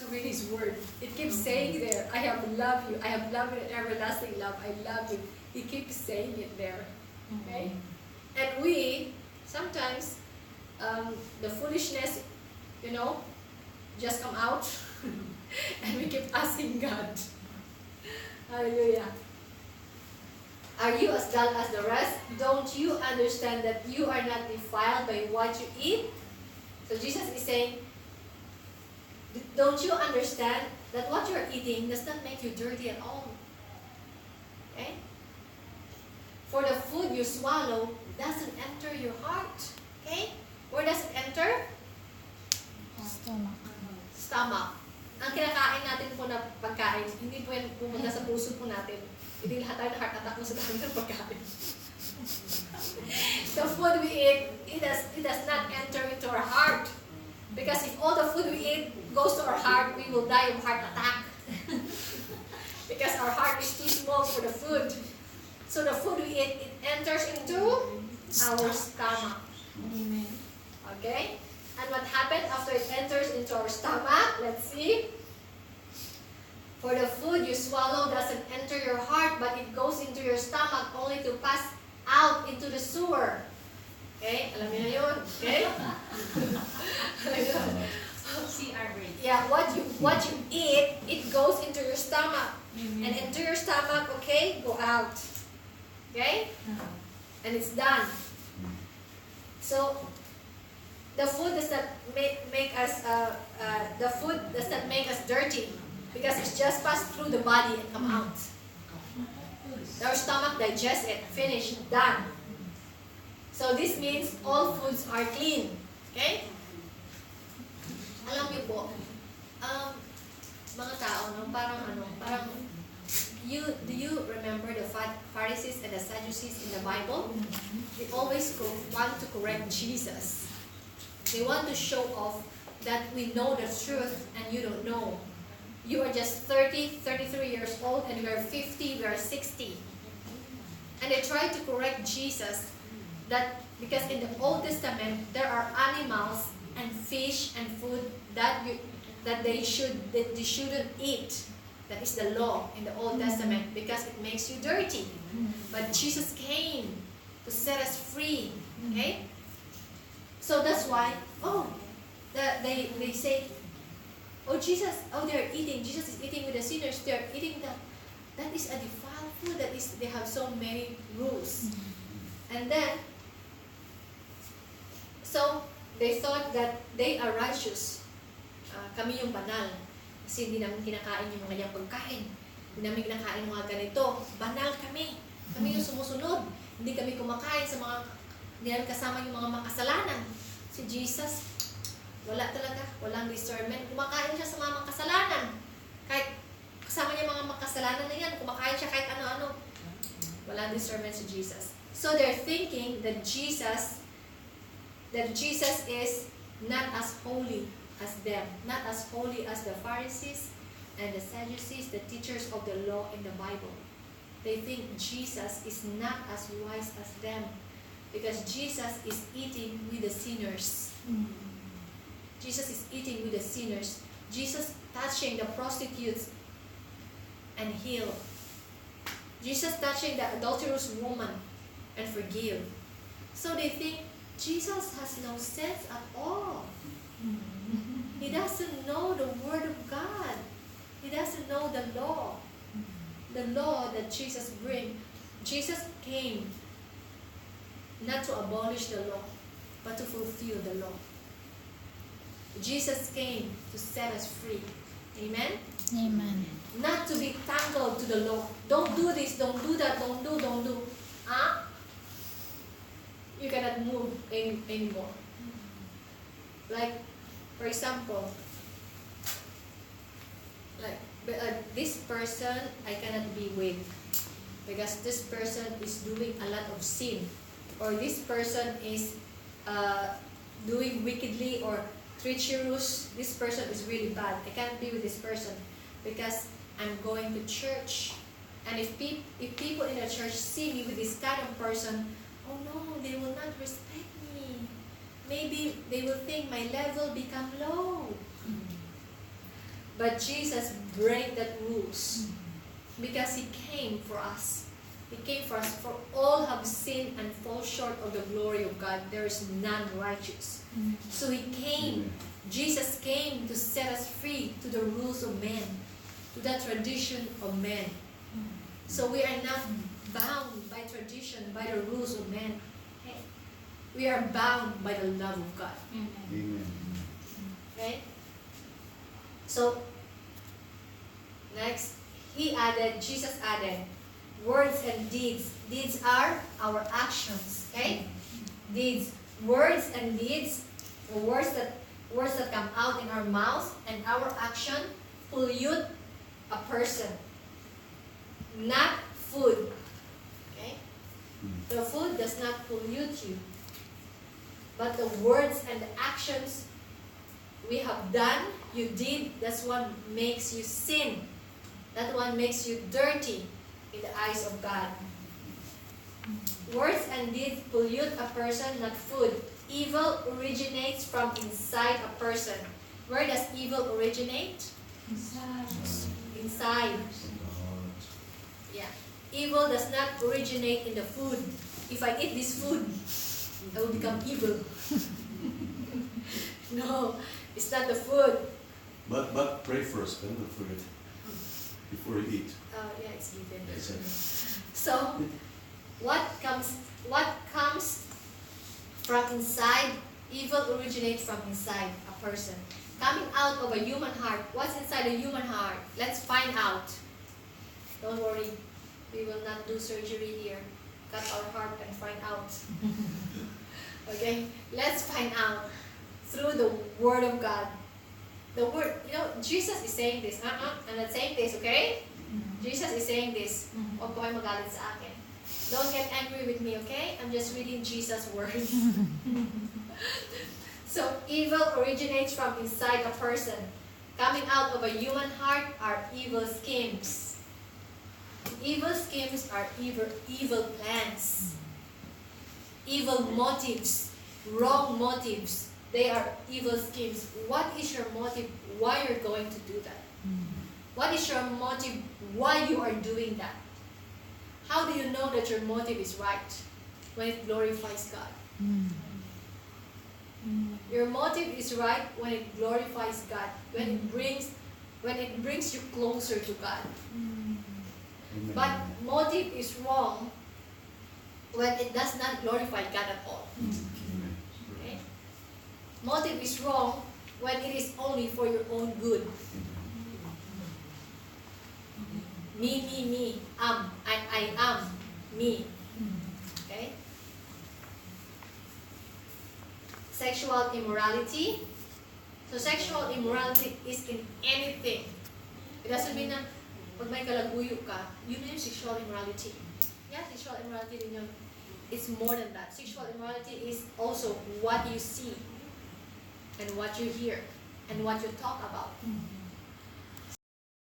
to read His Word. It keeps saying there, I have loved you. I have loved you with everlasting love. I love you. He keeps saying it there. Okay? And we, sometimes, the foolishness, just come out. And we keep asking God. Hallelujah. Are you as dull as the rest? Don't you understand that you are not defiled by what you eat? So Jesus is saying, don't you understand that what you're eating does not make you dirty at all? Okay? For the food you swallow doesn't enter your heart. Okay? Where does it enter? Stomach. Ang kinakain natin po na pagkain, hindi po yan pumunta sa puso po natin. Hindi lahat tayo na heart attack mo sa dami ng pagkain. The food we eat, it does not enter into our heart. Because if all the food we eat goes to our heart, we will die of heart attack. Because our heart is too small for the food. So the food we eat, it enters into our stomach. Amen. Okay? And what happens after it enters into our stomach? Let's see. For the food you swallow doesn't enter your heart, but it goes into your stomach only to pass out into the sewer. Okay? Alam niyo na yun? Okay? CR break. Yeah, what you eat, it goes into your stomach. And into your stomach, okay, go out. Okay? And it's done. So, the food does not make us dirty because it's just passed through the body and come out. Our stomach digests it, finished, done. So this means all foods are clean. Okay? Alam niyo po, mga tao, do you remember the Pharisees and the Sadducees in the Bible? They always want to correct Jesus. They want to show off that we know the truth and you don't know. You are just 30, 33 years old and we are 50, we are 60. And they try to correct Jesus that because in the Old Testament there are animals and fish and food that they shouldn't eat. That is the law in the Old Testament because it makes you dirty. But Jesus came to set us free. Okay? So that's why, they say, Jesus is eating with the sinners. They're eating that is a defiled food. They have so many rules. And then, so they thought that they are righteous. Kami yung banal. Kasi hindi namin kinakain yung mga ganyang pagkain. Hindi namin kinakain yung mga ganito. Banal kami. Kami yung sumusunod. Hindi kami kumakain sa mga, hindi namin kasama yung mga makasalanan. Si Jesus, wala talaga. Walang discernment. Kumakain siya sa mga makasalanan. Kahit kasama niya mga makasalanan na yan, kumakain siya kahit ano-ano. Walang discernment si Jesus. So they're thinking that Jesus is not as holy as them, not as holy as the Pharisees and the Sadducees, the teachers of the law in the Bible. They think Jesus is not as wise as them because Jesus is eating with the sinners. Jesus is eating with the sinners. Jesus touching the prostitutes and heal. Jesus touching the adulterous woman and forgive. So they think Jesus has no sense at all. He doesn't know the Word of God. He doesn't know the law. The law that Jesus brings. Jesus came not to abolish the law, but to fulfill the law. Jesus came to set us free. Amen? Amen. Not to be tangled to the law. Don't do this, don't do that, don't do. You cannot move anymore. Like, for example, this person I cannot be with because this person is doing a lot of sin, or this person is doing wickedly or treacherous. This person is really bad. I can't be with this person because I'm going to church. And if people in the church see me with this kind of person, oh no, they will not respect me. Maybe they will think my level become low. But Jesus break that rules because He came for us. He came for us. For all have sinned and fall short of the glory of God. There is none righteous. So He came. Jesus came to set us free to the rules of men, to the tradition of men. So we are not bound by tradition, by the rules of men. Okay? We are bound by the love of God. Amen. Okay? So, next, Jesus added, words and deeds. Deeds are our actions. Okay? Deeds. Words and deeds, or words that come out in our mouth and our action pollute a person. Not food. Okay? The food does not pollute you. But the words and the actions we have done, you did, that's what makes you sin. That one makes you dirty in the eyes of God. Words and deeds pollute a person, not food. Evil originates from inside a person. Where does evil originate? Inside. Yeah. Evil does not originate in the food. If I eat this food, I will become evil. No, it's not the food. But pray first, then don't forget. Before you eat. Yeah, it's given. Yes, So, what comes from inside? Evil originates from inside a person. Coming out of a human heart. What's inside a human heart? Let's find out. Don't worry. We will not do surgery here. Cut our heart and find out. Okay? Let's find out through the Word of God. The Word, Jesus is saying this. I'm not saying this, okay? Jesus is saying this. Huwag ko kayo magalit sa akin. Don't get angry with me, okay? I'm just reading Jesus' words. So, evil originates from inside a person. Coming out of a human heart are evil schemes. Evil schemes are evil plans. Evil motives. Wrong motives. They are evil schemes. What is your motive? Why you're going to do that? What is your motive? Why you are doing that? How do you know that your motive is right? When it glorifies God. Your motive is right when it glorifies God. When it brings you closer to God. Amen. But motive is wrong when it does not glorify God at all. Amen. Okay? Motive is wrong when it is only for your own good. Me. I am. Me. Okay? Sexual immorality. So sexual immorality is in anything. It doesn't mean na pag may kalaguyo ka, yun yung sexual immorality. Yeah, sexual immorality din yun. It's more than that. Sexual immorality is also what you see and what you hear and what you talk about.